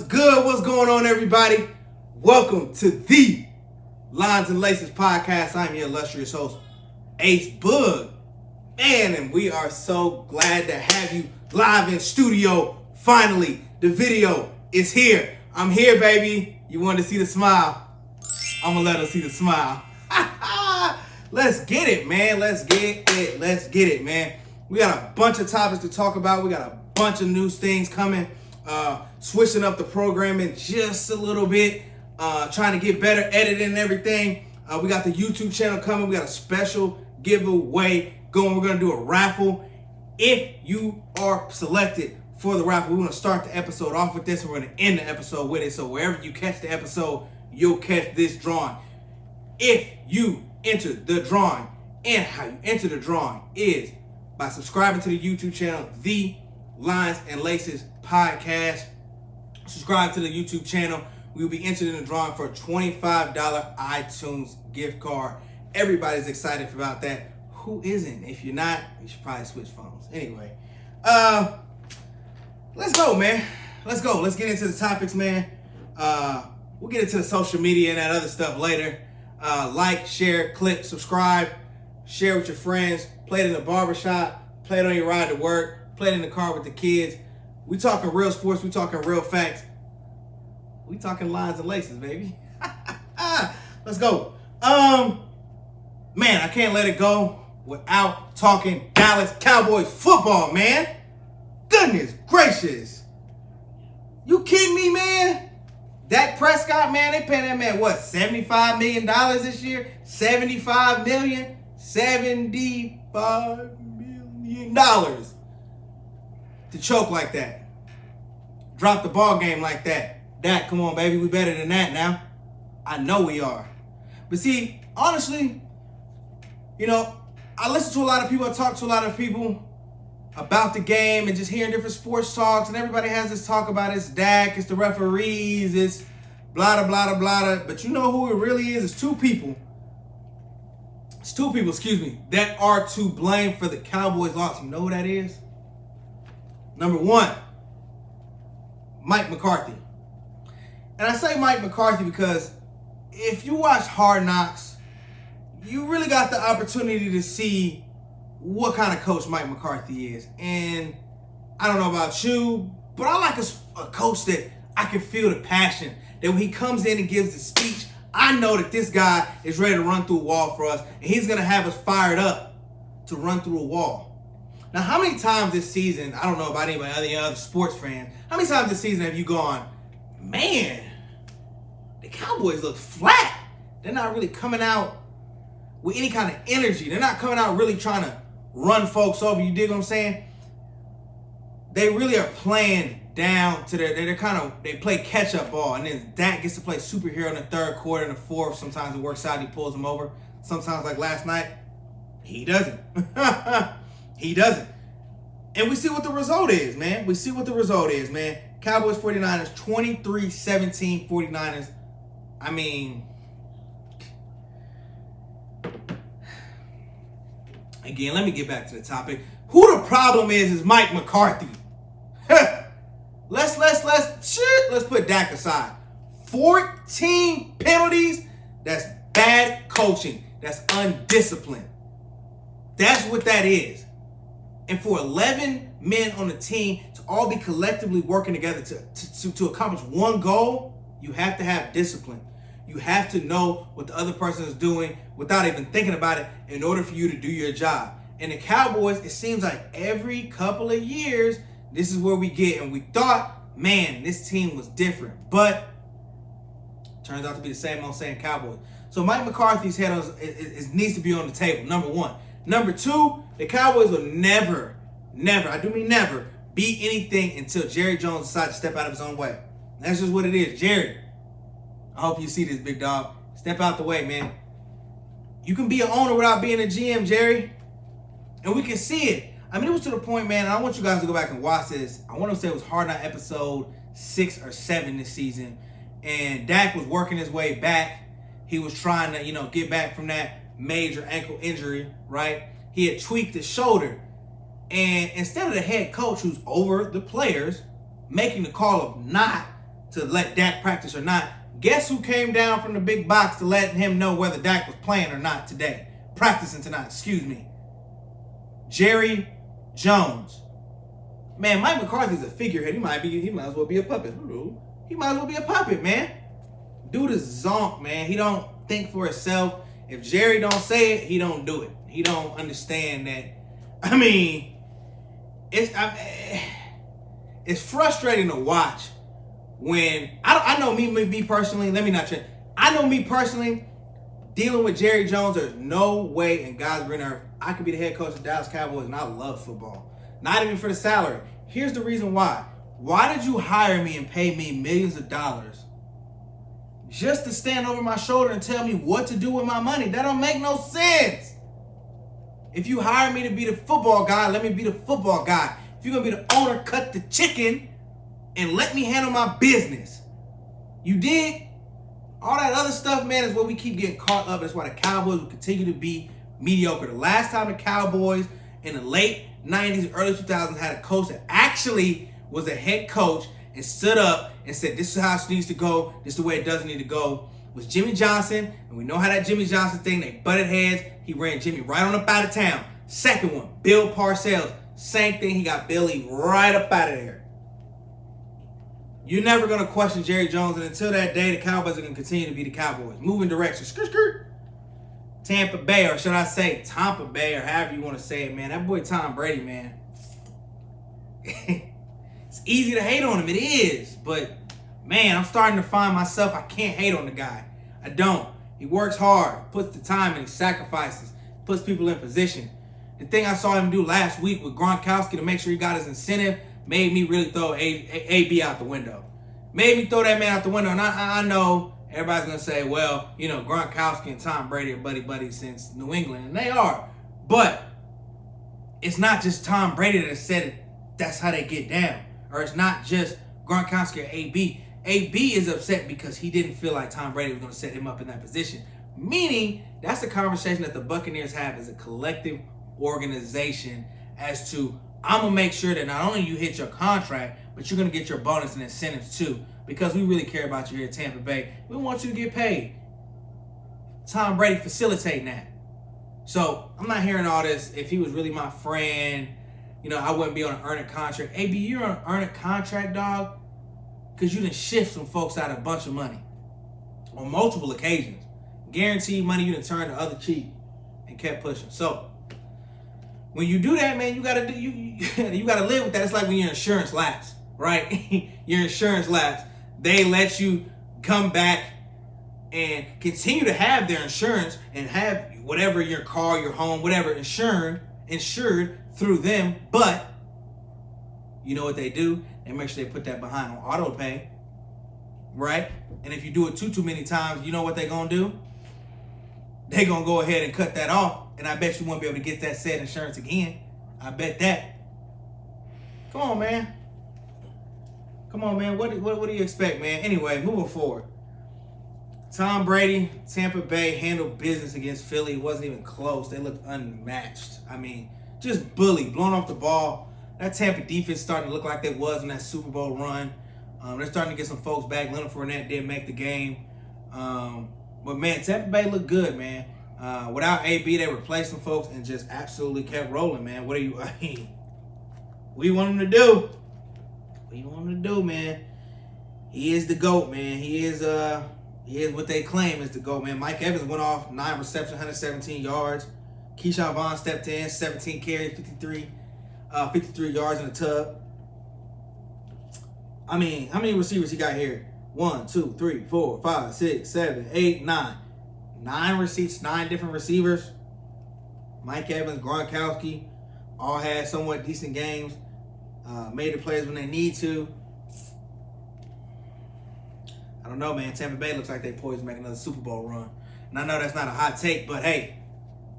good? What's going on, everybody? Welcome to the Lines and Laces podcast. I'm your illustrious host, Ace Bug. Man, and we are so glad to have you live in studio. Finally, the video is here. I'm here, baby. You want to see the smile? I'm going to let her see the smile. Let's get it, man. Let's get it, man. We got a bunch of topics to talk about. We got a bunch of new things coming. Switching up the programming just a little bit. Trying to get better editing and everything. We got the YouTube channel coming. We got a special giveaway going. We're going to do a raffle. If you are selected for the raffle, we're going to start the episode off with this, and we're going to end the episode with it. So wherever you catch the episode, you'll catch this drawing. If you enter the drawing, and how you enter the drawing is by subscribing to the YouTube channel, The Lines and Laces Podcast. Subscribe to the YouTube channel. We'll be entered in the drawing for a $25 iTunes gift card. Everybody's excited about that. Who isn't? If you're not, you should probably switch phones. Anyway, let's go, man. Let's go. Let's get into the topics, man. We'll get into the social media and that other stuff later. Like, share, click, subscribe, share with your friends. Play it in the barbershop. Play it on your ride to work. Play it in the car with the kids. We talking real sports. We talking real facts. We talking lines and laces, baby. Let's go. Man, I can't let it go without talking Dallas Cowboys football, man. Goodness gracious. You kidding me, man? Dak Prescott, man, they paying that man, what, $75 million this year? $75 million? $75 million to choke like that. Drop the ball game like that. Dak, come on, baby. We better than that now. I know we are. But see, honestly, I listen to a lot of people. I talk to a lot of people about the game and just hearing different sports talks. And everybody has this talk about it's Dak, it's the referees, it's blah, blah, blah, blah. But you know who it really is? It's two people. It's two people, that are to blame for the Cowboys' loss. You know who that is? Number one, Mike McCarthy. And I say Mike McCarthy because if you watch Hard Knocks, you really got the opportunity to see what kind of coach Mike McCarthy is. And I don't know about you, but I like a coach that I can feel the passion. That when he comes in and gives the speech, I know that this guy is ready to run through a wall for us. And he's going to have us fired up to run through a wall. Now, how many times this season, I don't know about anybody, any other sports fan, how many times this season have you gone, man, the Cowboys look flat. They're not really coming out with any kind of energy. They're not coming out really trying to run folks over. You dig what I'm saying? They really are playing down to they play catch-up ball. And then Dak gets to play superhero in the third quarter and the fourth. Sometimes it works out. He pulls them over. Sometimes, like last night, he doesn't. He doesn't. And we see what the result is, man. Cowboys 49ers 23-17 49ers. I mean, again, let me get back to the topic. Who the problem is Mike McCarthy. Let's put Dak aside. 14 penalties. That's bad coaching. That's undisciplined. That's what that is. And for 11 men on the team to all be collectively working together to accomplish one goal, you have to have discipline. You have to know what the other person is doing without even thinking about it in order for you to do your job. And the Cowboys, it seems like every couple of years, this is where we get. And we thought, man, this team was different. But turns out to be the same old same Cowboys. So Mike McCarthy's head needs to be on the table, number one. Number two, the Cowboys will never, I do mean never, beat anything until Jerry Jones decides to step out of his own way. That's just what it is. Jerry, I hope you see this, big dog. Step out the way, man. You can be an owner without being a GM, Jerry. And we can see it. I mean, it was to the point, man, and I want you guys to go back and watch this. I want to say it was Hard Knock episode 6 or 7 this season. And Dak was working his way back. He was trying to, get back from that major ankle injury, right? He had tweaked his shoulder. And instead of the head coach who's over the players making the call of not to let Dak practice or not. Guess who came down from the big box to let him know whether Dak was playing or not today? Practicing tonight, excuse me. Jerry Jones. Man, Mike McCarthy's a figurehead. He might as well be a puppet. He might as well be a puppet, man. Dude is zonk, man. He don't think for himself. If Jerry don't say it, he don't do it. He don't understand that. I mean, it's frustrating to watch when I know me personally. Let me not change. I know me personally dealing with Jerry Jones. There's no way in God's green earth I could be the head coach of the Dallas Cowboys, and I love football. Not even for the salary. Here's the reason why. Why did you hire me and pay me millions of dollars just to stand over my shoulder and tell me what to do with my money? That don't make no sense. If you hire me to be the football guy, let me be the football guy. If you're going to be the owner, cut the chicken and let me handle my business. You dig? All that other stuff, man, is where we keep getting caught up. That's why the Cowboys will continue to be mediocre. The last time the Cowboys in the late 90s, early 2000s had a coach that actually was a head coach and stood up and said, this is how it needs to go, this is the way it doesn't need to go, was Jimmy Johnson. And we know how that Jimmy Johnson thing, they butted heads. He ran Jimmy right on up out of town. Second one, Bill Parcells. Same thing, he got Billy right up out of there. You're never going to question Jerry Jones, and until that day, the Cowboys are going to continue to be the Cowboys. Moving direction. Skirt, skirt. Tampa Bay, or should I say Tampa Bay, or however you want to say it, man. That boy Tom Brady, man. It's easy to hate on him. It is. But, man, I'm starting to find myself, I can't hate on the guy. I don't. He works hard, puts the time in, he sacrifices, puts people in position. The thing I saw him do last week with Gronkowski to make sure he got his incentive made me really throw AB out the window. Made me throw that man out the window. And I know everybody's going to say, well, you know, Gronkowski and Tom Brady are buddy-buddy since New England. And they are. But it's not just Tom Brady that said it. That's how they get down. Or it's not just Gronkowski or AB. AB is upset because he didn't feel like Tom Brady was going to set him up in that position. Meaning, that's the conversation that the Buccaneers have as a collective organization as to, I'm going to make sure that not only you hit your contract, but you're going to get your bonus and incentives too. Because we really care about you here at Tampa Bay. We want you to get paid. Tom Brady facilitating that. So, I'm not hearing all this. If he was really my friend, you know, I wouldn't be on an earned contract. AB, you're on an earned contract, dog, because you done shift some folks out a bunch of money on multiple occasions. Guaranteed money, you done turned the other cheek and kept pushing. So, when you do that, man, you gotta you gotta live with that. It's like when your insurance lapse, right? Your insurance lapse. They let you come back and continue to have their insurance and have whatever, your car, your home, whatever, insured through them. But you know what they do? They make sure they put that behind on auto pay, right? And if you do it too many times, you know what they're gonna do? They're gonna go ahead and cut that off. And I bet you won't be able to get that said insurance again. I bet that. Come on, man. Come on, man. What do you expect, man? Anyway, moving forward. Tom Brady, Tampa Bay handled business against Philly. It wasn't even close. They looked unmatched. I mean, just bullied, blown off the ball. That Tampa defense starting to look like they was in that Super Bowl run. They're starting to get some folks back. Leonard Fournette did make the game. But, man, Tampa Bay looked good, man. Without AB, they replaced some folks and just absolutely kept rolling, man. What do you want him to do? What do you want him to do, man? He is the GOAT, man. He is what they claim is the GOAT, man. Mike Evans went off 9 receptions, 117 yards. Keyshawn Vaughn stepped in, 17 carries, 53 yards in the tub. I mean, how many receivers he got here? 1, 2, 3, 4, 5, 6, 7, 8, 9. 9 different receivers. Mike Evans, Gronkowski, all had somewhat decent games. Made the plays when they need to. I don't know, man. Tampa Bay looks like they poised to make another Super Bowl run. And I know that's not a hot take, but hey,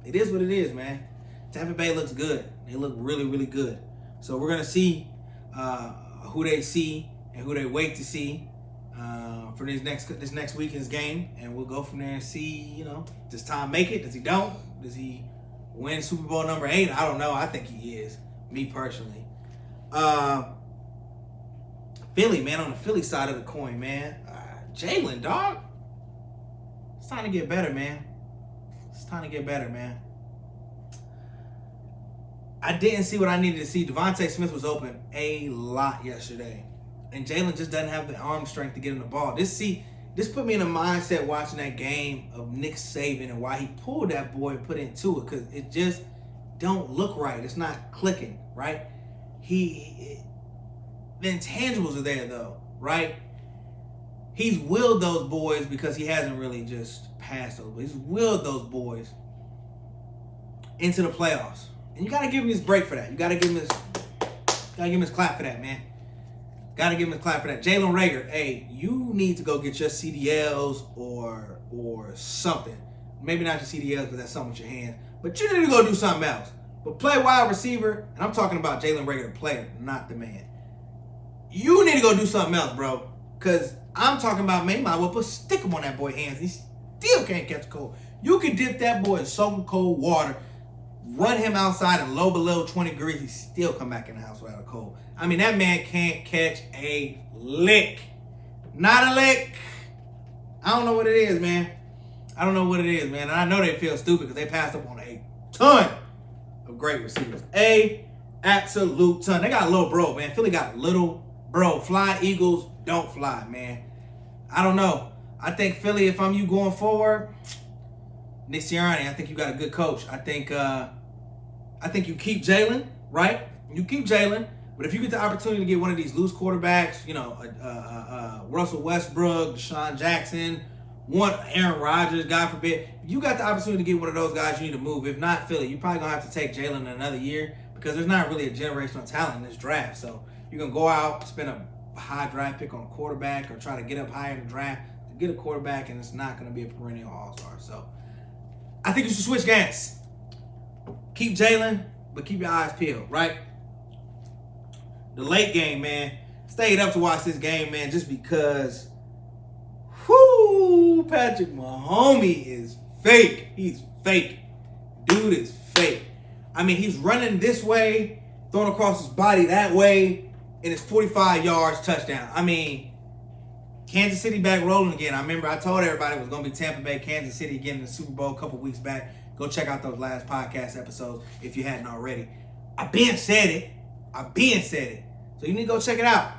it is what it is, man. Tampa Bay looks good. They look really, really good. So we're going to see who they see and who they wait to see for this next weekend's game. And we'll go from there and see, you know, does Tom make it? Does he don't? Does he win Super Bowl number 8? I don't know. I think he is, me personally. Philly, man, on the Philly side of the coin, man. Jalen, dog. It's time to get better, man. It's time to get better, man. I didn't see what I needed to see. Devontae Smith was open a lot yesterday. And Jalen just doesn't have the arm strength to get him the ball. This put me in a mindset watching that game of Nick Saban and why he pulled that boy and put into it, because it just don't look right. It's not clicking, right? The intangibles are there, though, right? He's willed those boys because he hasn't really just passed over. He's willed those boys into the playoffs. And you got to give him his break for that. You got to give him his clap for that, man. Got to give him his clap for that. Jalen Reagor, hey, you need to go get your CDLs or something. Maybe not your CDLs because that's something with your hands. But you need to go do something else. But play wide receiver, and I'm talking about Jalen Reagor, the player, not the man. You need to go do something else, bro. Because I'm talking about, man, you might well put a stick on that boy's hands. He still can't catch a cold. You could dip that boy in soaking cold water, run him outside in low below 20 degrees, he still come back in the house without a cold. I mean, that man can't catch a lick. Not a lick. I don't know what it is, man. I don't know what it is, man. And I know they feel stupid because they passed up on a ton of great receivers. Absolute ton. They got little bro, man. Philly got little bro. Fly Eagles, don't fly, man. I don't know. I think Philly, if I'm you going forward, Nick Sirianni, I think you got a good coach. I think you keep Jalen, right? You keep Jalen, but if you get the opportunity to get one of these loose quarterbacks, Russell Westbrook, Deshaun Jackson, Aaron Rodgers, God forbid, if you got the opportunity to get one of those guys, you need to move. If not Philly, you're probably going to have to take Jalen another year because there's not really a generational talent in this draft. So you're going to go out, spend a high draft pick on a quarterback or try to get up higher in the draft to get a quarterback, and it's not going to be a perennial all-star. So I think you should switch guys. Keep Jalen, but keep your eyes peeled, right? The late game, man. Stayed up to watch this game, man, just because, Patrick Mahomes is fake. He's fake. Dude is fake. I mean, he's running this way, throwing across his body that way, and it's 45 yards, touchdown. I mean, Kansas City back rolling again. I remember I told everybody it was going to be Tampa Bay, Kansas City again in the Super Bowl a couple weeks back. Go check out those last podcast episodes if you hadn't already. I've been said it. So you need to go check it out.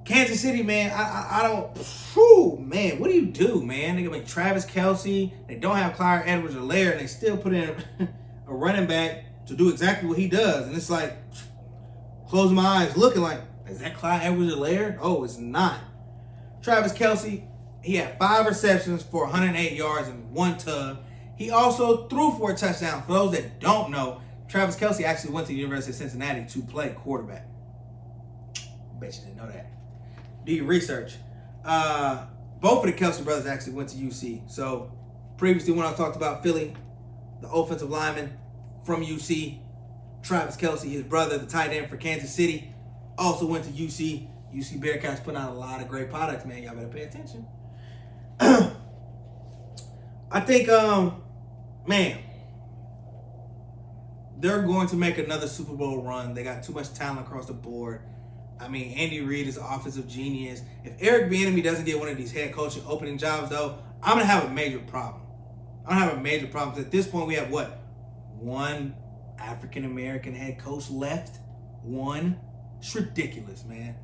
Kansas City, man, I don't, man, what do you do, man? They got like Travis Kelce. They don't have Clyde Edwards-Helaire, and they still put in a running back to do exactly what he does. And it's like, closing my eyes, looking like, is that Clyde Edwards-Helaire? Oh, it's not. Travis Kelce, he had 5 receptions for 108 yards and 1 tug. He also threw for a touchdown. For those that don't know, Travis Kelce actually went to the University of Cincinnati to play quarterback. Bet you didn't know that. Do your research. Both of the Kelce brothers actually went to UC. So previously when I talked about Philly, the offensive lineman from UC, Travis Kelce, his brother, the tight end for Kansas City, also went to UC. UC Bearcats putting out a lot of great products, man. Y'all better pay attention. I think, man, they're going to make another Super Bowl run. They got too much talent across the board. I mean, Andy Reid is an offensive genius. If Eric Bieniemy doesn't get one of these head coaching opening jobs, though, I'm going to have a major problem. At this point, we have, one African-American head coach left? One? It's ridiculous, man.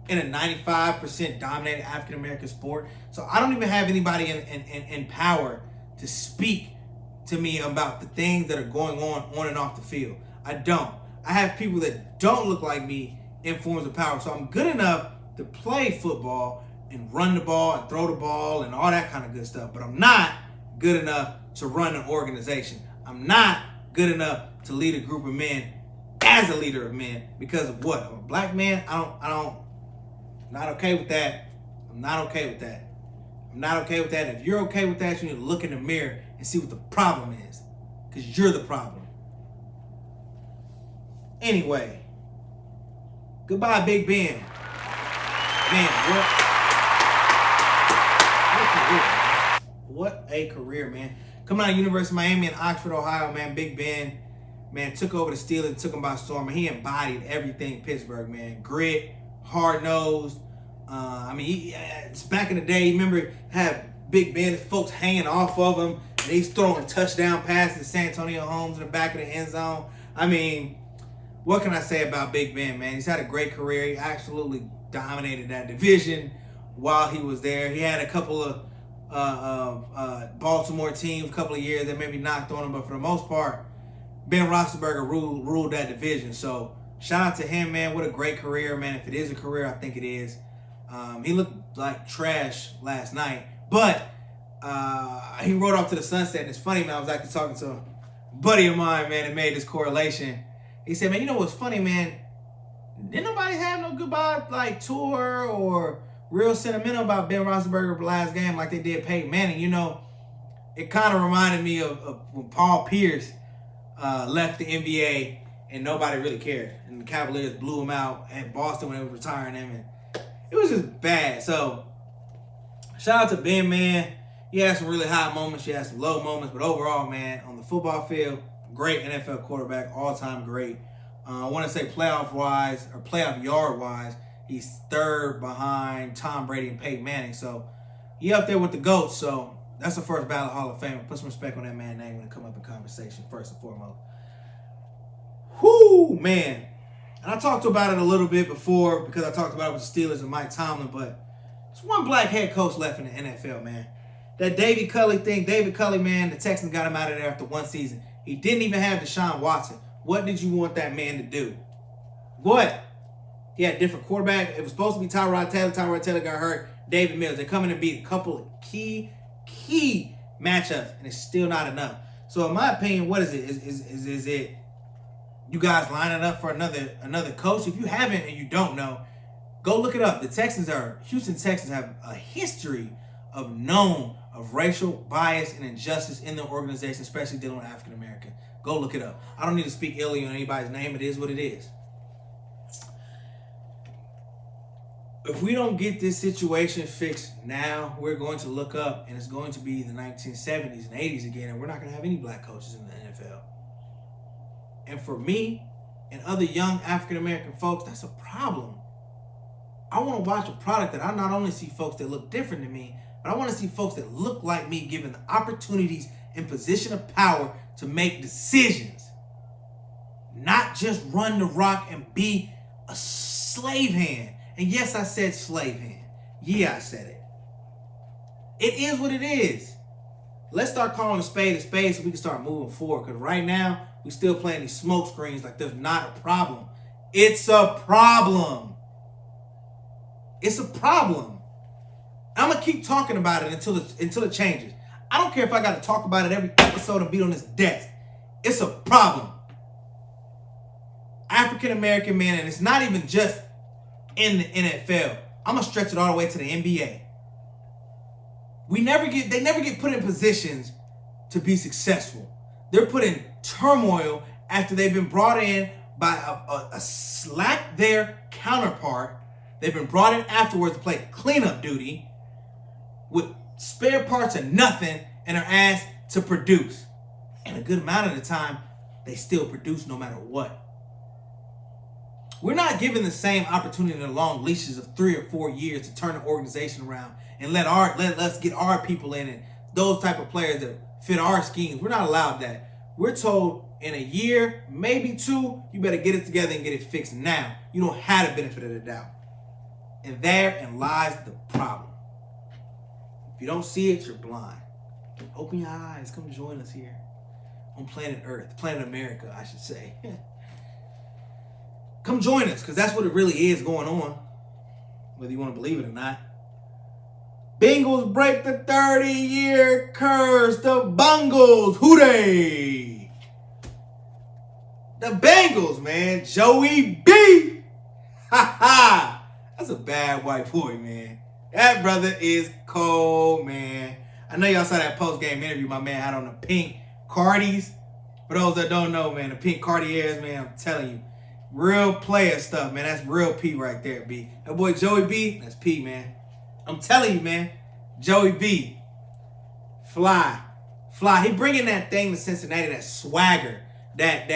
In a 95% dominated African-American sport. So I don't even have anybody in power to speak to me about the things that are going on and off the field. I don't. I have people that don't look like me in forms of power. So I'm good enough to play football and run the ball and throw the ball and all that kind of good stuff. But I'm not good enough to run an organization. I'm not good enough to lead a group of men as a leader of men because of what? I'm a black man. I'm not okay with that. I'm not okay with that. And if you're okay with that, you need to look in the mirror and see what the problem is. Because you're the problem. Anyway. Goodbye, Big Ben. Man, what a career, man. Coming out of University of Miami and Oxford, Ohio, man, Big Ben, man, took over the Steelers, took them by storm, and he embodied everything Pittsburgh, man. Grit, hard-nosed. I mean, it's back in the day, you remember, had Big Ben, folks hanging off of him, and he's throwing touchdown passes to San Antonio Holmes in the back of the end zone. I mean, what can I say about Big Ben, man? He's had a great career. He absolutely dominated that division while he was there. He had a couple of Baltimore teams, a couple of years that maybe knocked on him, but for the most part, Ben Roethlisberger ruled that division. So shout out to him, man. What a great career, man. If it is a career, I think it is. He looked like trash last night, but he rode off to the sunset. And it's funny, man. I was actually talking to a buddy of mine, man, that made this correlation. He said, man, you know what's funny, man? Didn't nobody have no goodbye tour or real sentimental about Ben Roethlisberger's last game like they did Peyton Manning. You know, it kind of reminded me of when Paul Pierce left the NBA and nobody really cared. And the Cavaliers blew him out at Boston when they were retiring him. And it was just bad. So, shout out to Ben, man. He had some really high moments. He had some low moments. But overall, man, on the football field, great NFL quarterback, all-time great. I want to say playoff-wise, or playoff yard-wise, he's third behind Tom Brady and Peyton Manning. So, he up there with the GOATs. So, that's the first ballot Hall of Fame. Put some respect on that man's name when it come up in conversation, first and foremost. Whoo, man. And I talked about it a little bit before because I talked about it with the Steelers and Mike Tomlin, but there's one black head coach left in the NFL, man. That David Culley thing, man, the Texans got him out of there after one season. He didn't even have Deshaun Watson. What did you want that man to do? What? He had a different quarterback. It was supposed to be Tyrod Taylor. Tyrod Taylor got hurt. David Mills. They're coming to beat a couple of key matchups, and it's still not enough. So in my opinion, what is it? Is it you guys lining up for another coach? If you haven't and you don't know, go look it up. The Houston Texans have a history of racial bias and injustice in the organization, especially dealing with African Americans. Go look it up. I don't need to speak illy on anybody's name. It is what it is. If we don't get this situation fixed now, we're going to look up and it's going to be the 1970s and 80s again, and we're not going to have any black coaches in the NFL. And for me and other young African-American folks, that's a problem. I want to watch a product that I not only see folks that look different than me, but I want to see folks that look like me given the opportunities and position of power to make decisions. Not just run the rock and be a slave hand. And yes, I said slave hand. Yeah, I said it. It is what it is. Let's start calling a spade so we can start moving forward. Because right now, we're still playing these smoke screens like there's not a problem. It's a problem. It's a problem. I'm going to keep talking about it until it changes. I don't care if I got to talk about it every episode and be on this desk. It's a problem. African-American men, and it's not even just in the NFL. I'm going to stretch it all the way to the NBA. They never get put in positions to be successful. They're put in turmoil after they've been brought in by a slack their counterpart. They've been brought in afterwards to play cleanup duty with spare parts and nothing and are asked to produce. And a good amount of the time, they still produce no matter what. We're not given the same opportunity in long leashes of 3 or 4 years to turn the organization around and let us get our people in it. Those type of players that fit our schemes. We're not allowed that. We're told in a year, maybe 2, you better get it together and get it fixed now. You don't have the benefit of the doubt. And therein lies the problem. If you don't see it, you're blind. Open your eyes. Come join us here on planet Earth, planet America, I should say. Come join us, because that's what it really is going on, whether you want to believe it or not. Bengals break the 30-year curse. The Bungles, hooray! The Bengals, man. Joey B. Ha ha! That's a bad white boy, man. That brother is cold, man. I know y'all saw that post-game interview my man had on the pink Cardis. For those that don't know, man, the pink Cartiers, man, I'm telling you. Real player stuff, man. That's real P right there, B. That boy Joey B, that's P, man. I'm telling you, man. Joey B. Fly. He bringing that thing to Cincinnati, that swagger, that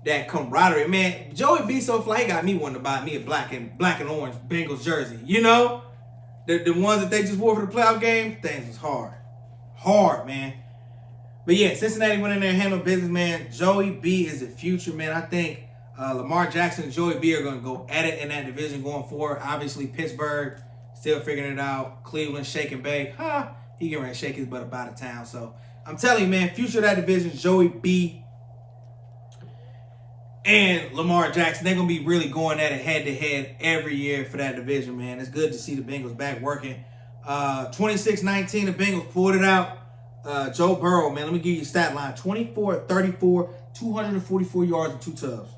that camaraderie. Man, Joey B so fly, he got me wanting to buy me a black and orange Bengals jersey. You know? The ones that they just wore for the playoff game, things was hard. Hard, man. But yeah, Cincinnati went in there and handled business, man. Joey B is the future, man. I think Lamar Jackson and Joey B are going to go at it in that division going forward. Obviously, Pittsburgh still figuring it out. Cleveland shaking bake. He getting ready to shake his butt up out of town. So I'm telling you, man, future of that division, Joey B and Lamar Jackson, they're going to be really going at it head-to-head every year for that division, man. It's good to see the Bengals back working. 26-19, the Bengals pulled it out. Joe Burrow, man, let me give you a stat line. 24-34, 244 yards and 2 tubs.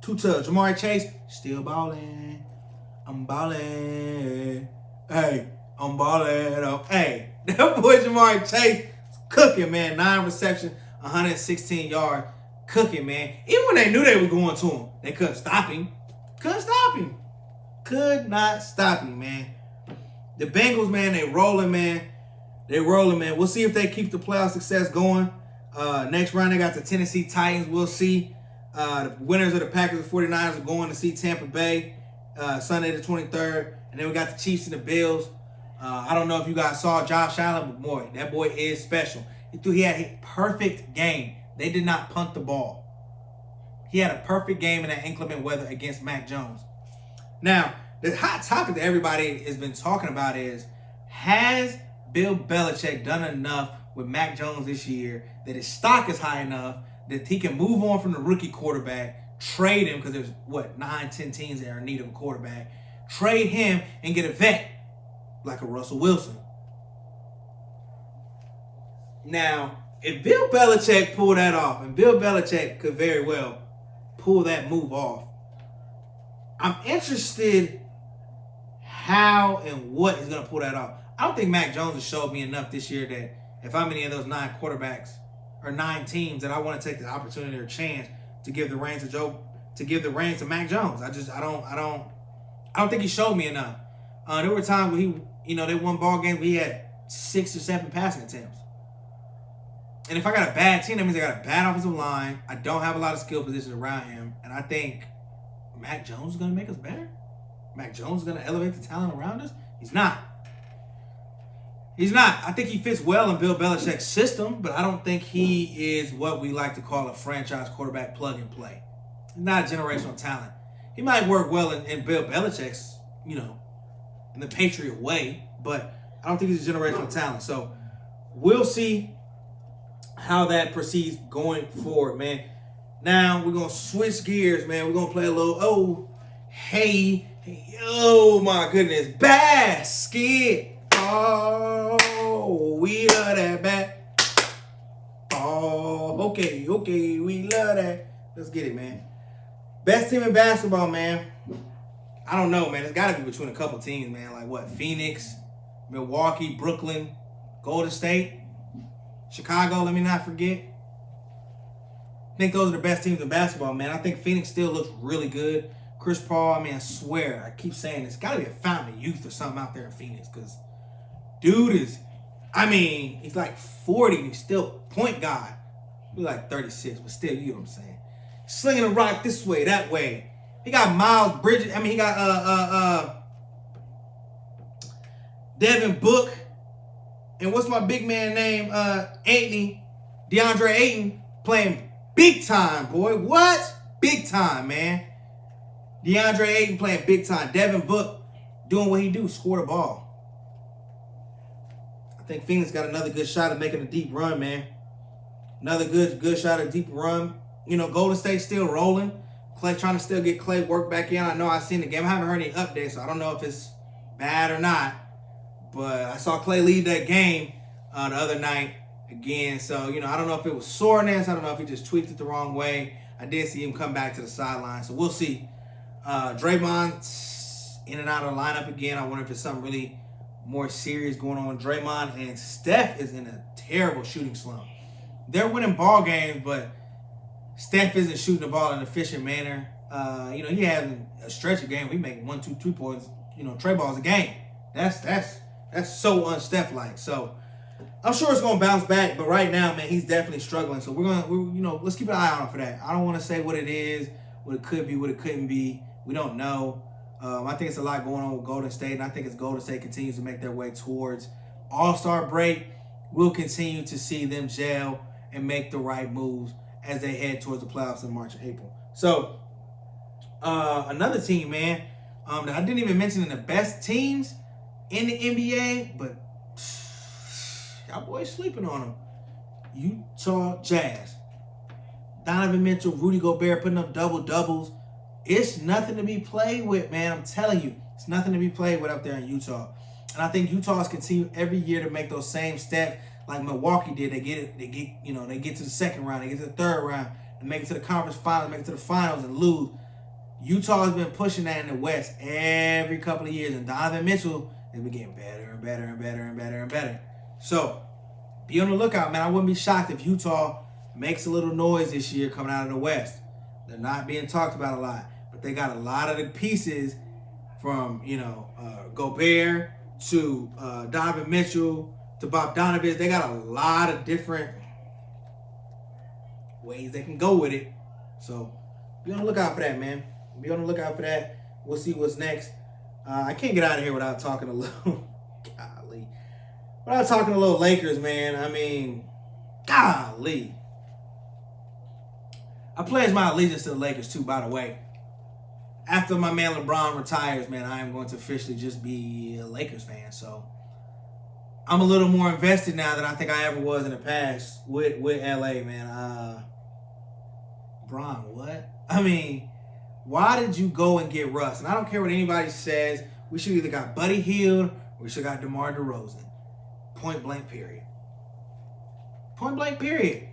2 tubs. Jamari Chase, still balling. I'm balling. Hey, I'm balling. Oh, hey, that boy Jamari Chase is cooking, man. 9 receptions, 116 yards. Cooking, man. Even when they knew they were going to him, they couldn't stop him. Couldn't stop him. Could not stop him, man. The Bengals, man, they rolling, man. They rolling, man. We'll see if they keep the playoff success going. Next round, they got the Tennessee Titans. We'll see. The winners of the Packers and 49ers are going to see Tampa Bay Sunday the 23rd. And then we got the Chiefs and the Bills. I don't know if you guys saw Josh Allen, but boy, that boy is special. He had a perfect game. They did not punt the ball. He had a perfect game in that inclement weather against Mac Jones. Now, the hot topic that everybody has been talking about is, has Bill Belichick done enough with Mac Jones this year that his stock is high enough that he can move on from the rookie quarterback, trade him, because there's, 9-10 teams that are in need of a quarterback, trade him and get a vet like a Russell Wilson. Now, if Bill Belichick pulled that off, and Bill Belichick could very well pull that move off, I'm interested how and what is going to pull that off. I don't think Mac Jones has showed me enough this year that if I'm any of those 9 quarterbacks or 9 teams, that I want to take the opportunity or chance to give the reins to Mac Jones. I don't think he showed me enough. There were times where they won ball games where he had 6 or 7 passing attempts. And if I got a bad team, that means I got a bad offensive line. I don't have a lot of skill positions around him. And I think Mac Jones is going to make us better. Mac Jones is going to elevate the talent around us. He's not. I think he fits well in Bill Belichick's system, but I don't think he is what we like to call a franchise quarterback plug and play. He's not a generational talent. He might work well in Bill Belichick's, in the Patriot way, but I don't think he's a generational talent. So we'll see how that proceeds going forward, man. Now we're going to switch gears, man. We're going to play a little, oh my goodness, basketball. We love that okay, we love that. Let's get it, man. Best team in basketball, man. I don't know, man. It's got to be between a couple teams, man. Like what? Phoenix, Milwaukee, Brooklyn, Golden State, Chicago, let me not forget. I think those are the best teams in basketball, man. I think Phoenix still looks really good. Chris Paul, I swear, I keep saying this. Got to be a fountain of youth or something out there in Phoenix, because dude is, he's like 40 and he's still point guard. He's like 36, but still, you know what I'm saying. Slinging a rock this way, that way. He got Miles Bridges. He got Devin Book. And what's my big man name? DeAndre Ayton playing big time, boy. What? Big time, man. DeAndre Ayton playing big time. Devin Book doing what he do, score the ball. I think Phoenix got another good shot at making a deep run, man. Another good shot at a deep run. Golden State still rolling. Clay trying to still get Clay work back in. I know I've seen the game. I haven't heard any updates, so I don't know if it's bad or not. But I saw Clay lead that game the other night again. So, I don't know if it was soreness. I don't know if he just tweaked it the wrong way. I did see him come back to the sideline. So we'll see. Draymond's in and out of the lineup again. I wonder if it's something really more serious going on with Draymond. And Steph is in a terrible shooting slump. They're winning ball games, but Steph isn't shooting the ball in an efficient manner. He having a stretch of game. We make 1, 2, 3 points. Trey balls a game. That's so un-Steph-like. So I'm sure it's gonna bounce back, but right now, man, he's definitely struggling. So let's keep an eye on for that. I don't want to say what it is, what it could be, what it couldn't be. We don't know. I think it's a lot going on with Golden State, and I think as Golden State continues to make their way towards All-Star break, we'll continue to see them gel and make the right moves as they head towards the playoffs in March and April. So, another team, man, that I didn't even mention in the best teams in the NBA, but y'all boys sleeping on them. Utah Jazz. Donovan Mitchell, Rudy Gobert putting up double-doubles. It's nothing to be played with, man. I'm telling you. It's nothing to be played with up there in Utah. And I think Utah's continue every year to make those same steps like Milwaukee did. They get to the second round, they get to the third round, and make it to the conference finals, make it to the finals and lose. Utah has been pushing that in the West every couple of years, and Donovan Mitchell has been getting better and better and better and better and better. So, be on the lookout, man. I wouldn't be shocked if Utah makes a little noise this year coming out of the West. They're not being talked about a lot, but they got a lot of the pieces from, Gobert to Donovan Mitchell to Bogdanovich. They got a lot of different ways they can go with it. So, be on the lookout for that, man. Be on the lookout for that. We'll see what's next. I can't get out of here without talking a little. Golly. Without talking a little Lakers, man. I mean, golly. I pledge my allegiance to the Lakers, too, by the way. After my man LeBron retires, man, I am going to officially just be a Lakers fan. So, I'm a little more invested now than I think I ever was in the past with LA, man. Bron, what? I mean, why did you go and get Russ? And I don't care what anybody says. We should either got Buddy Hield or we should got DeMar DeRozan. Point blank, period. Point blank, period.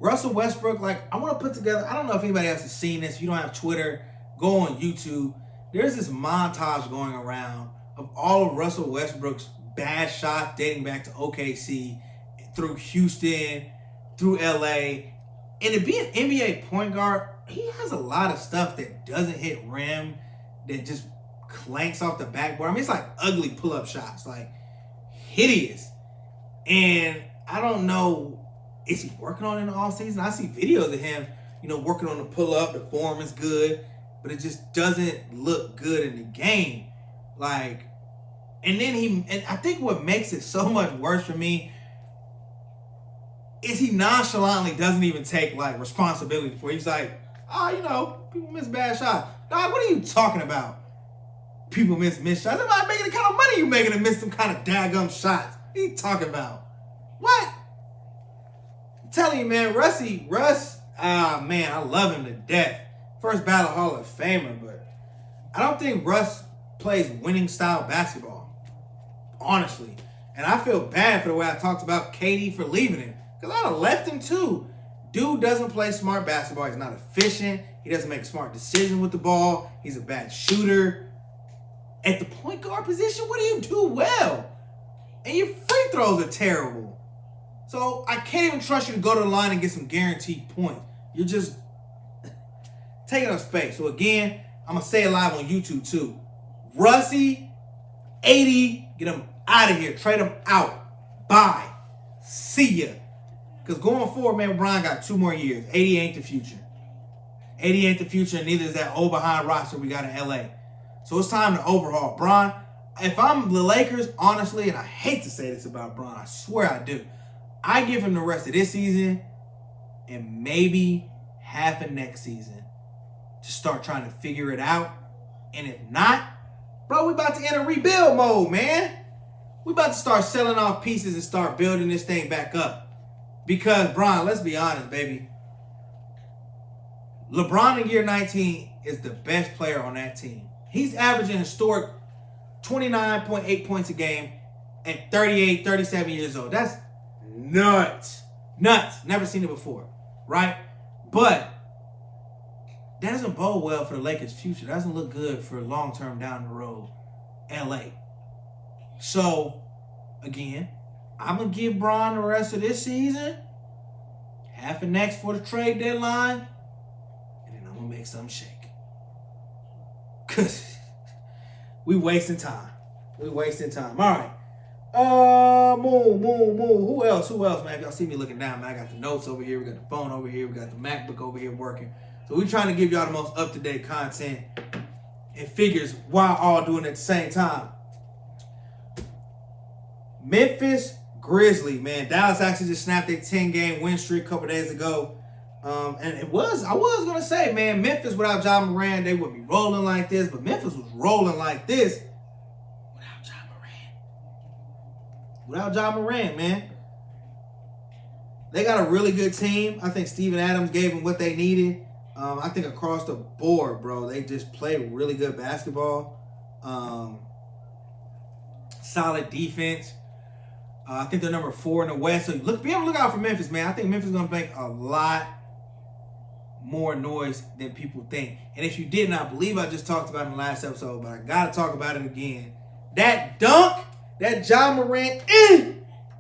Russell Westbrook, I want to put together, I don't know if anybody else has seen this. If you don't have Twitter, go on YouTube. There's this montage going around of all of Russell Westbrook's bad shots dating back to OKC, through Houston, through LA. And to be an NBA point guard, he has a lot of stuff that doesn't hit rim, that just clanks off the backboard. I mean, it's like ugly pull-up shots, like hideous. And I don't know, is he working on it in the offseason? I see videos of him, working on the pull-up. The form is good, but it just doesn't look good in the game. And I think what makes it so much worse for me is he nonchalantly doesn't even take responsibility for it. He's like, people miss bad shots. Dog, what are you talking about? People miss shots. They're not making the kind of money you making to miss some kind of daggum shots. What are you talking about? What? I'm telling you, man, Russ, man, I love him to death. First ballot Hall of Famer, but I don't think Russ plays winning style basketball, honestly. And I feel bad for the way I talked about KD for leaving him, because I'd have left him too. Dude doesn't play smart basketball. He's not efficient. He doesn't make smart decisions with the ball. He's a bad shooter. At the point guard position, what do you do well? And your free throws are terrible. So I can't even trust you to go to the line and get some guaranteed points. You're just taking up space. So again, I'm going to say it live on YouTube too. Russie, 80, get him out of here. Trade him out. Bye. See ya. Because going forward, man, Bron got 2 more years. 80 ain't the future. 80 ain't the future, and neither is that old behind roster we got in LA. So it's time to overhaul. Bron, if I'm the Lakers, honestly, and I hate to say this about Bron, I swear I do, I give him the rest of this season and maybe half of next season to start trying to figure it out. And if not, bro, we about to enter rebuild mode, man. We about to start selling off pieces and start building this thing back up. Because, Bron, let's be honest, baby. LeBron in year 19 is the best player on that team. He's averaging historic 29.8 points a game at 38, 37 years old. That's nuts. Nuts. Never seen it before, right? But that doesn't bode well for the Lakers' future. That doesn't look good for long-term down the road LA. So, again, I'm going to give Bron the rest of this season, half of next for the trade deadline, and then I'm going to make something shake. Because we wasting time. We wasting time. All right. Moon. Who else, man? If y'all see me looking down, man, I got the notes over here. We got the phone over here. We got the MacBook over here working. So we're trying to give y'all the most up-to-date content and figures while all doing it at the same time. Memphis Grizzlies, man. Dallas actually just snapped a 10-game win streak a couple days ago. And I was going to say, man, Memphis without Ja Morant, they wouldn't be rolling like this. But Memphis was rolling like this without Ja Morant, man. They got a really good team. I think Steven Adams gave them what they needed. I think across the board, bro, they just play really good basketball. Solid defense. I think they're number 4 in the West. So be on the lookout for Memphis, man. I think Memphis is going to make a lot more noise than people think. And if you didn't, I believe I just talked about it in the last episode, but I got to talk about it again. That dunk, that Ja Morant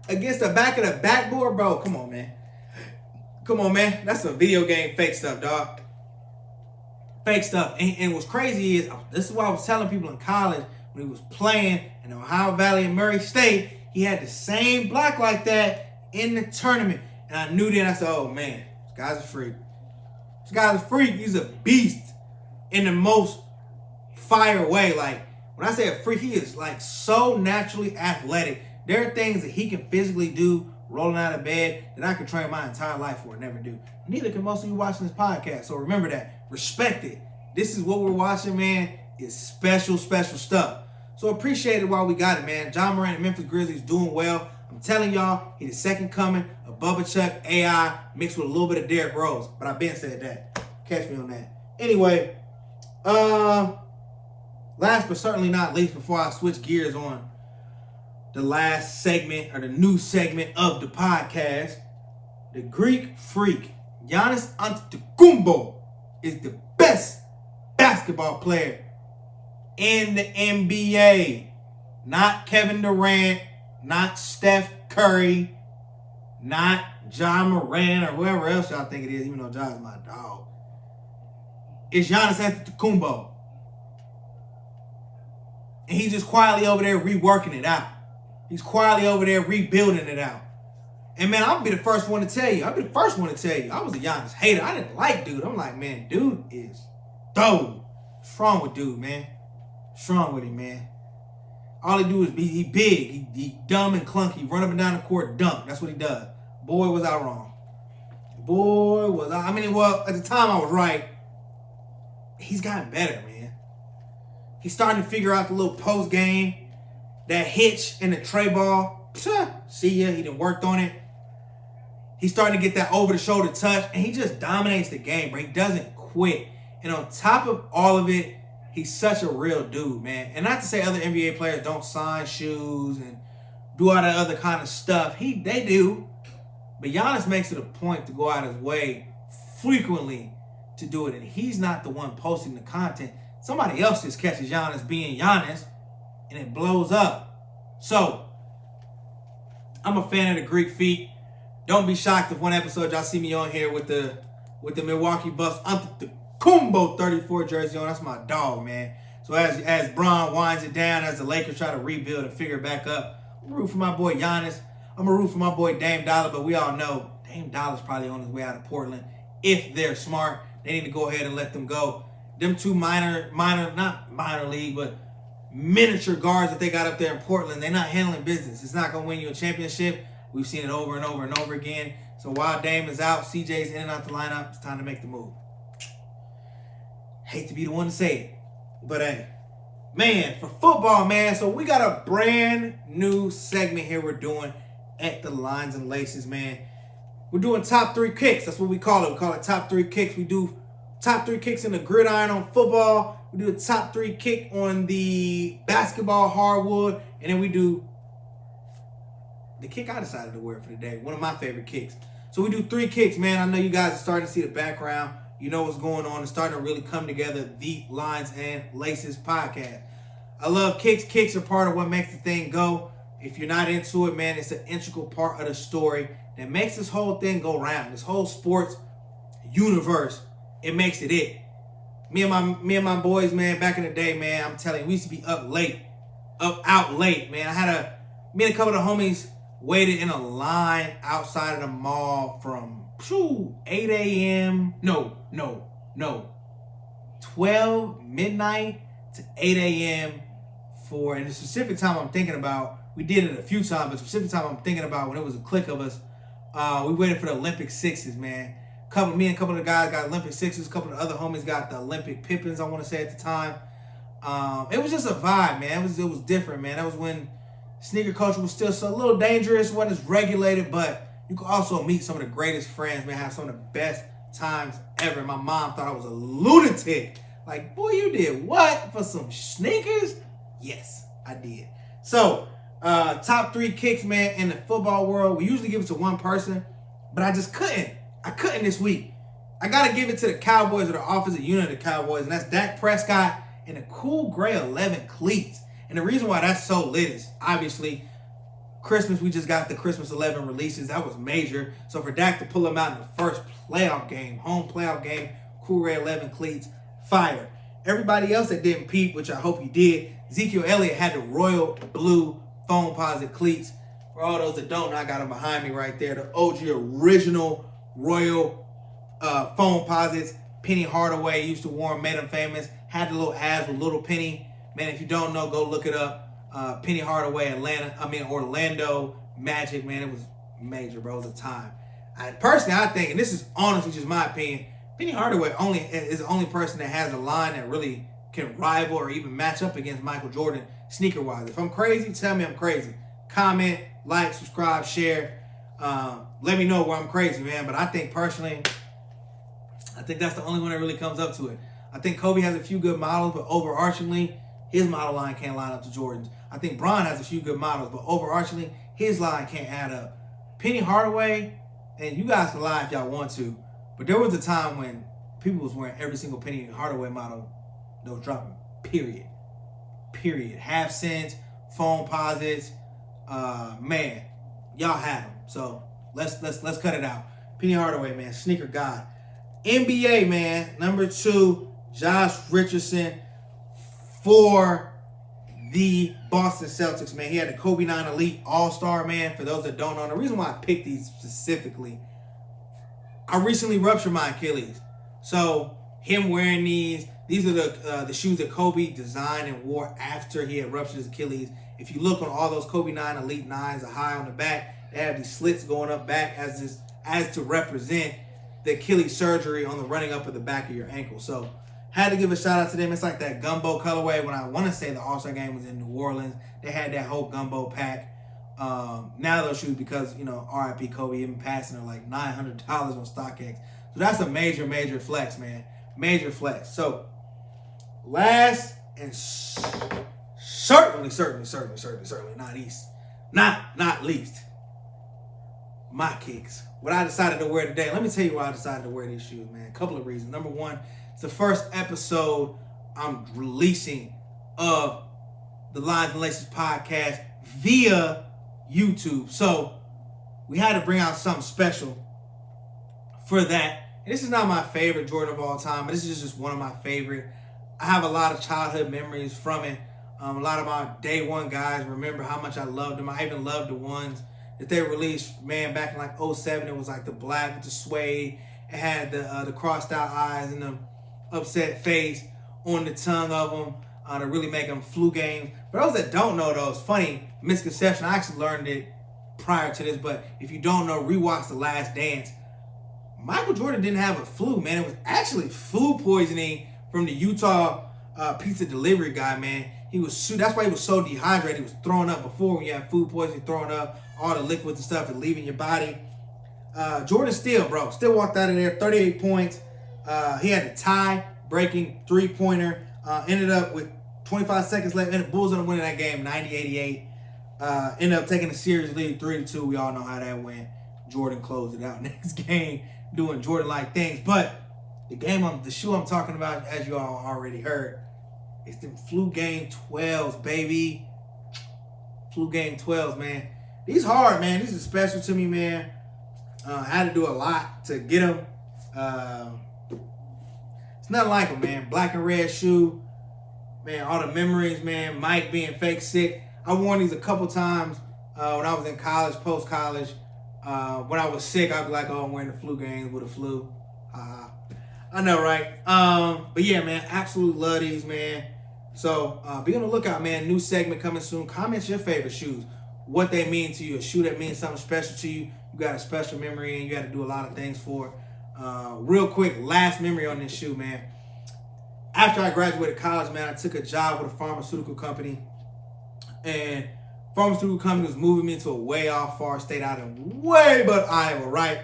against the back of the backboard, bro. Come on, man. That's some video game fake stuff, dog. Fake stuff. And what's crazy is, this is what I was telling people in college when he was playing in Ohio Valley and Murray State. He had the same block like that in the tournament. And I knew then, I said, oh, man, this guy's a freak. This guy's a freak. He's a beast in the most fire way. Like, when I say a freak, he is, like, so naturally athletic. There are things that he can physically do rolling out of bed that I could train my entire life for and never do. Neither can most of you watching this podcast. So remember that. Respect it. This is what we're watching, man. It's special, special stuff. So appreciate it while we got it, man. Ja Morant and Memphis Grizzlies doing well. I'm telling y'all, he's the second coming of Bubba Chuck AI mixed with a little bit of Derrick Rose. But I've been said that. Catch me on that. Anyway, last but certainly not least, before I switch gears on the last segment or the new segment of the podcast, the Greek Freak, Giannis Antetokounmpo, is the best basketball player in the NBA. Not Kevin Durant, not Steph Curry, not Ja Morant or whoever else y'all think it is, even though Ja's my dog. It's Giannis Antetokounmpo. And he's just quietly over there reworking it out. He's quietly over there rebuilding it out. And man, I'll be the first one to tell you. I was a Giannis hater. I didn't like dude. I'm like, man, dude is dope. What's wrong with dude, man? What's wrong with him, man? All he do is he big. He dumb and clunky. Run up and down the court, dunk. That's what he does. Boy, was I wrong. Well, at the time I was right. He's gotten better, man. He's starting to figure out the little post game, that hitch in the tray ball. See ya. He done worked on it. He's starting to get that over-the-shoulder touch, and he just dominates the game, bro. He doesn't quit. And on top of all of it, he's such a real dude, man. And not to say other NBA players don't sign shoes and do all that other kind of stuff. They do. But Giannis makes it a point to go out his way frequently to do it. And he's not the one posting the content. Somebody else just catches Giannis being Giannis, and it blows up. So, I'm a fan of the Greek Freak. Don't be shocked if one episode y'all see me on here with the Milwaukee Bucks Antetokounmpo 34 jersey on. That's my dog, man. So as Bron winds it down, as the Lakers try to rebuild and figure it back up, I'm going to root for my boy Giannis. I'm going to root for my boy Dame Dollar, but we all know Dame Dollar's probably on his way out of Portland. If they're smart, they need to go ahead and let them go. Them two not minor league, but miniature guards that they got up there in Portland, they're not handling business. It's not going to win you a championship. We've seen it over and over and over again. So while Dame is out, CJ's in and out the lineup, it's time to make the move. Hate to be the one to say it, but hey, man, for football, man, so we got a brand new segment here we're doing at the Lines and Laces, man. We're doing top 3 kicks. That's what we call it. We call it top 3 kicks. We do top 3 kicks in the gridiron on football. We do a top 3 kick on the basketball hardwood. And then we do the kick I decided to wear for the day. One of my favorite kicks. So we do 3 kicks, man. I know you guys are starting to see the background. You know what's going on. It's starting to really come together. The Lines and Laces podcast. I love kicks. Kicks are part of what makes the thing go. If you're not into it, man, it's an integral part of the story that makes this whole thing go round. This whole sports universe, it makes it it. Me and my boys, man, back in the day, man, I'm telling you, we used to be out late, man. I had a Me and a couple of the homies waited in a line outside of the mall from 8 a.m. No. 12 midnight to 8 a.m. for, and the specific time I'm thinking about, we did it a few times, but the specific time I'm thinking about when it was a clique of us, we waited for the Olympic sixes, man. Me and a couple of the guys got Olympic sixes. A couple of the other homies got the Olympic Pippins, I want to say at the time. It was just a vibe, man. It was different, man. That was when sneaker culture was still so a little dangerous, wasn't as regulated, but you could also meet some of the greatest friends, man. Have some of the best times ever. My mom thought I was a lunatic. Like, boy, you did what for some sneakers? Yes, I did. So, top 3 kicks, man, in the football world. We usually give it to one person, but I just couldn't. I couldn't this week. I got to give it to the Cowboys, or the offensive unit of the Cowboys, and that's Dak Prescott in the cool gray 11 cleats. And the reason why that's so lit is obviously Christmas. We just got the Christmas 11 releases. That was major. So for Dak to pull them out in the first playoff game, home playoff game, cool gray 11 cleats, fire. Everybody else that didn't peep, which I hope you did, Ezekiel Elliott had the royal blue foam-posite cleats. For all those that don't know, I got them behind me right there. The OG original royal foam-posites. Penny Hardaway used to wear them, made them famous. Had the little abs with Little Penny. Man, if you don't know, go look it up. Penny Hardaway, Orlando Magic, man, it was major, bro. It was a time. Personally, I think, and this is honestly just my opinion, Penny Hardaway is the only person that has a line that really can rival or even match up against Michael Jordan sneaker-wise. If I'm crazy, tell me I'm crazy. Comment, like, subscribe, share. Let me know where I'm crazy, man. But I think personally, I think that's the only one that really comes up to it. I think Kobe has a few good models, but overarchingly, his model line can't line up to Jordan's. I think Bron has a few good models, but overarchingly, his line can't add up. Penny Hardaway, and you guys can lie if y'all want to, but there was a time when people was wearing every single Penny Hardaway model that was dropping. Period. Half cents, foam posits. Man, y'all had them. So let's cut it out. Penny Hardaway, man, sneaker god. NBA, man, number 2, Josh Richardson for the Boston Celtics, man. He had the Kobe 9 Elite All-Star, man. For those that don't know, the reason why I picked these specifically, I recently ruptured my Achilles. So him wearing these are the shoes that Kobe designed and wore after he had ruptured his Achilles. If you look on all those Kobe 9 Elite 9s, the high on the back, they have these slits going up back as to represent the Achilles surgery on the running up of the back of your ankle. So had to give a shout out to them. It's like that gumbo colorway. When I want to say the All-Star game was in New Orleans, they had that whole gumbo pack. Now those shoes, because, RIP Kobe, even passing are like $900 on StockX. So that's a major flex, man. Major flex. So last and certainly not least, my kicks. What I decided to wear today. Let me tell you why I decided to wear these shoes, man. A couple of reasons. Number one, it's the first episode I'm releasing of the Lines and Laces podcast via YouTube. So we had to bring out something special for that. And this is not my favorite Jordan of all time, but this is just one of my favorite. I have a lot of childhood memories from it. A lot of my day one guys remember how much I loved them. I even loved the ones that they released, man, back in like 07. It was like the black with the suede. It had the crossed out eyes and the upset face on the tongue of them to really make them flu games. For those that don't know, though, it's funny, misconception. I actually learned it prior to this, but if you don't know, rewatch The Last Dance. Michael Jordan didn't have a flu, man. It was actually food poisoning from the Utah pizza delivery guy, man. That's why he was so dehydrated. He was throwing up before. When you have food poisoning, throwing up all the liquids and stuff and leaving your body. Jordan still walked out of there, 38 points. He had a tie-breaking three-pointer. Ended up with 25 seconds left, and the Bulls ended up winning that game, 90-88. Ended up taking the series lead 3-2. We all know how that went. Jordan closed it out next game, doing Jordan-like things. But the shoe I'm talking about, as you all already heard, it's the Flu Game 12s, baby. Flu Game 12s, man. These hard, man. These are special to me, man. I had to do a lot to get them. It's nothing like them, man. Black and red shoe. Man, all the memories, man. Mike being fake sick. I worn these a couple times when I was in college, post-college. When I was sick, I'd be like, oh, I'm wearing the flu games with the flu. I know, right? But yeah, man, absolutely love these, man. So be on the lookout, man. New segment coming soon. Comment your favorite shoes. What they mean to you. A shoe that means something special to you. You got a special memory and you got to do a lot of things for. Real quick, last memory on this shoe, man. After I graduated college, man, I took a job with a pharmaceutical company. And pharmaceutical company was moving me to a way off far state out in way but Iowa, right?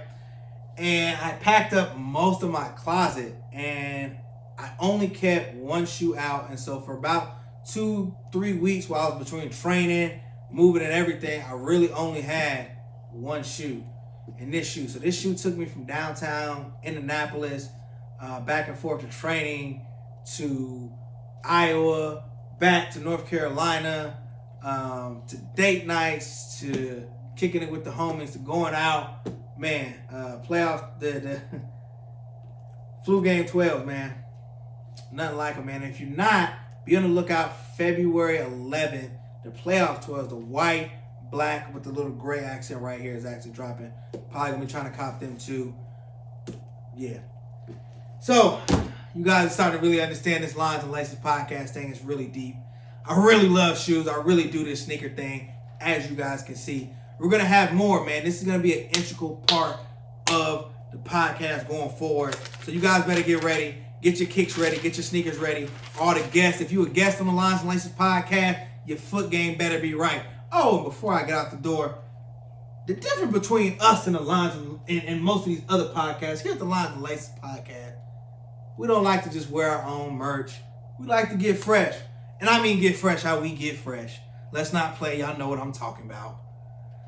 And I packed up most of my closet and I only kept one shoe out. And so for about 2-3 weeks while I was between training, moving and everything, I really only had one shoe. And this shoe. So this shoe took me from downtown Indianapolis, back and forth to training, to Iowa, back to North Carolina, to date nights, to kicking it with the homies, to going out. Man, playoffs, the flu game 12, man. Nothing like it, man. If you're not, be on the lookout. February 11th, the playoff 12, the white, black with the little gray accent right here is actually dropping. Probably gonna be trying to cop them too. Yeah. So, you guys are starting to really understand this Lines and Laces podcast thing. It's really deep. I really love shoes. I really do this sneaker thing, as you guys can see. We're going to have more, man. This is going to be an integral part of the podcast going forward. So you guys better get ready. Get your kicks ready. Get your sneakers ready. All the guests. If you a guest on the Lines and Laces podcast, your foot game better be right. Oh, and before I get out the door, the difference between us and the Lines and most of these other podcasts, here's the Lines and Laces podcast. We don't like to just wear our own merch. We like to get fresh. And I mean get fresh how we get fresh. Let's not play. Y'all know what I'm talking about.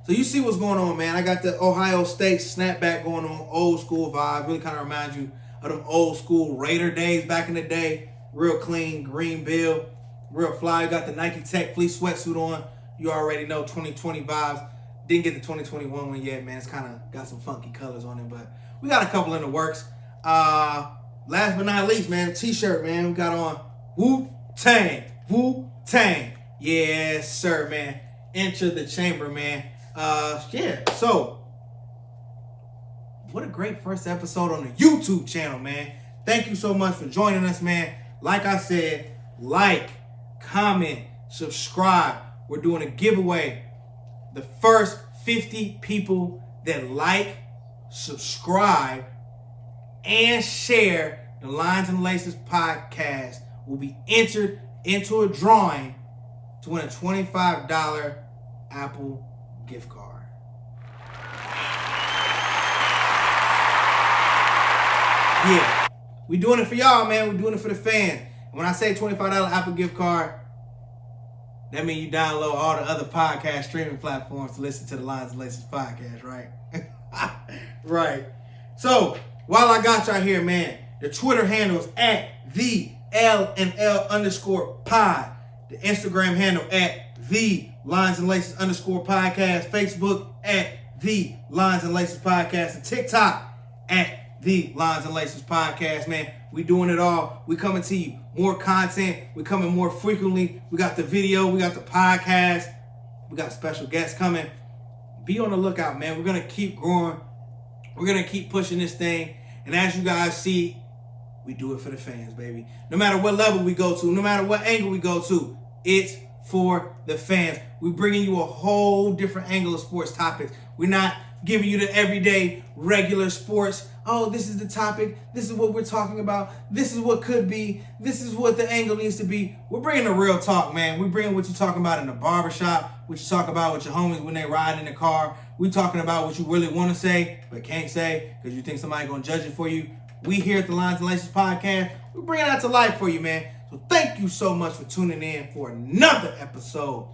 So you see what's going on, man. I got the Ohio State snapback going on, old school vibe. Really kind of reminds you of them old school Raider days back in the day. Real clean, green bill, real fly. Got the Nike Tech fleece sweatsuit on. You already know 2020 vibes. Didn't get the 2021 one yet, man. It's kind of got some funky colors on it, but we got a couple in the works. Last but not least, man, t-shirt, man. We got on Wu-Tang. Wu-Tang. Yes, sir, man. Enter the chamber, man. Yeah, so what a great first episode on the YouTube channel, man. Thank you so much for joining us, man. Like I said, like, comment, subscribe. We're doing a giveaway. The first 50 people that like, subscribe, and share the Lines and Laces podcast will be entered into a drawing to win a $25 Apple gift card. Yeah, we doing it for y'all, man. We're doing it for the fans. And when I say $25 Apple gift card, that means you download all the other podcast streaming platforms to listen to the Lines and Laces podcast, right? Right. So, while I got y'all here, man, the Twitter handle is at the LNL_pod. The Instagram handle at the Lines and Laces _podcast. Facebook at the Lines and Laces podcast. And TikTok at the Lines and Laces podcast, man. We doing it all. We coming to you. More content. We coming more frequently. We got the video. We got the podcast. We got special guests coming. Be on the lookout, man. We're going to keep growing. We're going to keep pushing this thing. And as you guys see, we do it for the fans, baby. No matter what level we go to, no matter what angle we go to, it's for the fans. We're bringing you a whole different angle of sports topics. We're not giving you the everyday, regular sports. Oh, this is the topic. This is what we're talking about. This is what could be. This is what the angle needs to be. We're bringing the real talk, man. We're bringing what you're talking about in the barbershop, what you talk about with your homies when they ride in the car. We're talking about what you really want to say but can't say because you think somebody's going to judge it for you. We here at the Lines and Laces podcast, we're bringing that to life for you, man. So thank you so much for tuning in for another episode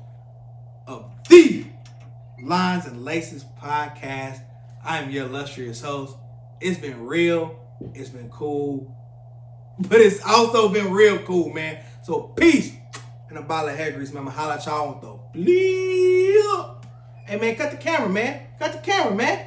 of the Lines and Laces podcast. I am your illustrious host. It's been real. It's been cool. But it's also been real cool, man. So peace. And a bottle of hair grease, man. I'ma holla at y'all with the bleep. Hey, man, cut the camera, man. Cut the camera, man.